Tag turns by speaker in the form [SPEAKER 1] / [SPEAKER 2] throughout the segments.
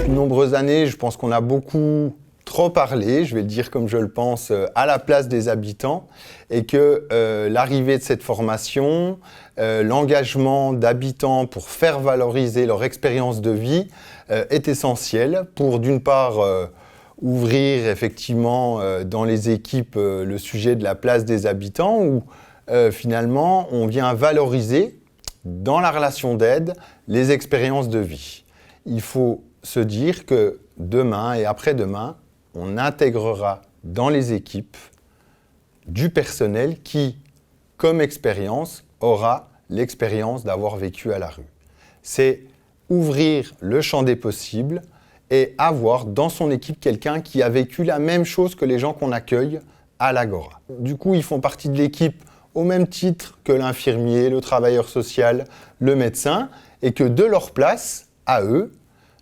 [SPEAKER 1] Depuis de nombreuses années, je pense qu'on a beaucoup trop parlé, je vais le dire comme je le pense, à la place des habitants, et que l'arrivée de cette formation, l'engagement d'habitants pour faire valoriser leur expérience de vie est essentiel pour, d'une part, ouvrir effectivement dans les équipes le sujet de la place des habitants, où finalement on vient valoriser dans la relation d'aide les expériences de vie. Il faut se dire que demain et après-demain, on intégrera dans les équipes du personnel qui, comme expérience, aura l'expérience d'avoir vécu à la rue. C'est ouvrir le champ des possibles et avoir dans son équipe quelqu'un qui a vécu la même chose que les gens qu'on accueille à l'Agora. Du coup, ils font partie de l'équipe au même titre que l'infirmier, le travailleur social, le médecin, et que de leur place, à eux,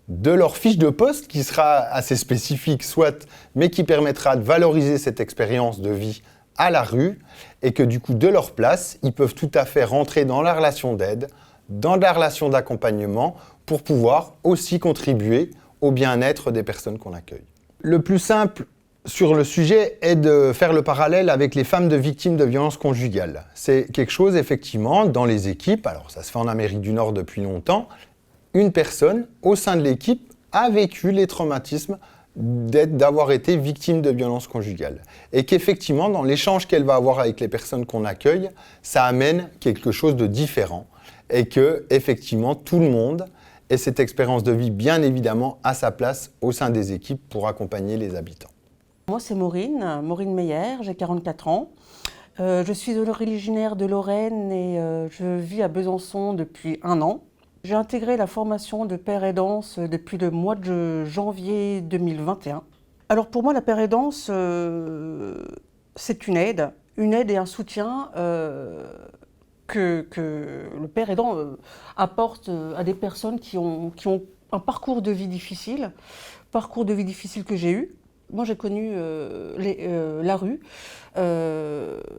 [SPEAKER 1] de leur fiche de poste qui sera assez spécifique, soit, mais qui permettra de valoriser cette expérience de vie à la rue, et que du coup, de leur place, ils peuvent tout à fait rentrer dans la relation d'aide, dans la relation d'accompagnement, pour pouvoir aussi contribuer au bien-être des personnes qu'on accueille. Le plus simple sur le sujet est de faire le parallèle avec les femmes de victimes de violences conjugales. C'est quelque chose, effectivement, dans les équipes, alors ça se fait en Amérique du Nord depuis longtemps, une personne au sein de l'équipe a vécu les traumatismes d'avoir été victime de violences conjugales. Et qu'effectivement, dans l'échange qu'elle va avoir avec les personnes qu'on accueille, ça amène quelque chose de différent. Et que, effectivement, tout le monde ait cette expérience de vie, bien évidemment, à sa place au sein des équipes pour accompagner les habitants.
[SPEAKER 2] Moi, c'est Maureen Meyer, j'ai 44 ans. Je suis originaire de Lorraine et je vis à Besançon depuis 1 an. J'ai intégré la formation de père aidance depuis le mois de janvier 2021. Alors pour moi, la père aidance, c'est une aide et un soutien que le père aidant apporte à des personnes qui ont un parcours de vie difficile que j'ai eu. Moi, j'ai connu la rue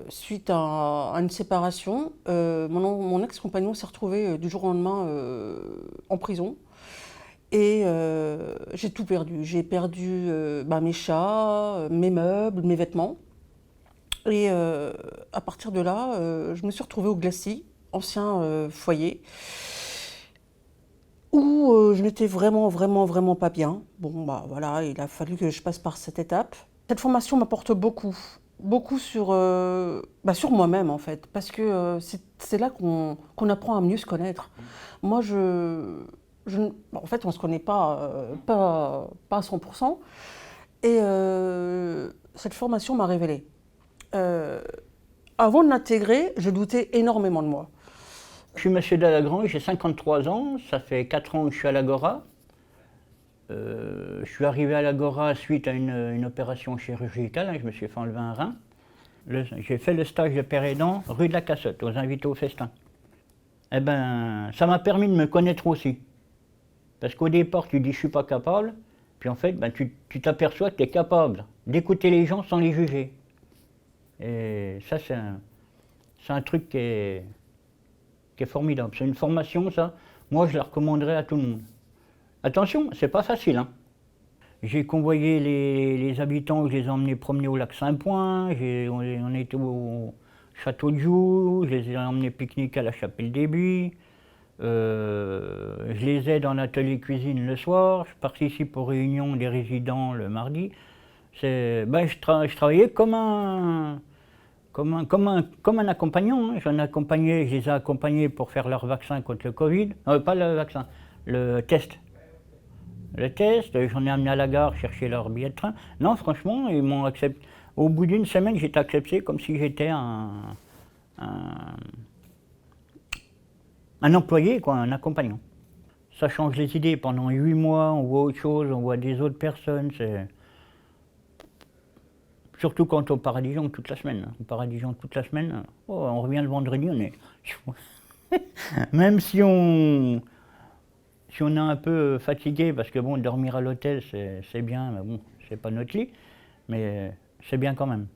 [SPEAKER 2] suite à une séparation. Mon ex-compagnon s'est retrouvé du jour au lendemain en prison. Et j'ai tout perdu. J'ai perdu mes chats, mes meubles, mes vêtements. Et à partir de là, je me suis retrouvée au Glacis, ancien foyer, où je n'étais vraiment pas bien. Bon, bah voilà, il a fallu que je passe par cette étape. Cette formation m'apporte beaucoup sur moi-même en fait, parce que c'est là qu'on apprend à mieux se connaître. Moi, en fait, on se connaît pas à 100%, et cette formation m'a révélé. Avant de l'intégrer, je doutais énormément de moi.
[SPEAKER 3] Je suis monsieur Delagrange, j'ai 53 ans, ça fait 4 ans que je suis à l'Agora. Je suis arrivé à l'Agora suite à une opération chirurgicale, je me suis fait enlever un rein. J'ai fait le stage de père aidant rue de la Cassotte, aux invités au festin. Eh ben, ça m'a permis de me connaître aussi. Parce qu'au départ, tu dis je suis pas capable, puis en fait, ben, tu t'aperçois que tu es capable d'écouter les gens sans les juger. Et ça, c'est un truc qui est formidable. C'est une formation, ça. Moi, je la recommanderais à tout le monde. Attention, c'est pas facile, hein. J'ai convoyé les habitants, je les ai emmenés promener au lac Saint-Point, on était au château de Joux, je les ai emmenés pique-nique à la chapelle des Buis, je les aide en atelier cuisine le soir, je participe aux réunions des résidents le mardi. Je travaillais comme un accompagnant, hein. Je les ai accompagnés pour faire leur vaccin contre le Covid. Pas le vaccin, le test. Le test, j'en ai amené à la gare chercher leur billet de train. Non, franchement, ils m'ont accepté. Au bout d'une semaine, j'étais accepté comme si j'étais un employé, quoi, un accompagnant. Ça change les idées. Pendant 8 mois, on voit autre chose, on voit des autres personnes. Surtout quand on part à Dijon toute la semaine. On part à Dijon toute la semaine, on revient le vendredi, on est... Même si on est un peu fatigué, parce que bon, dormir à l'hôtel, c'est bien, mais bon, c'est pas notre lit, mais c'est bien quand même.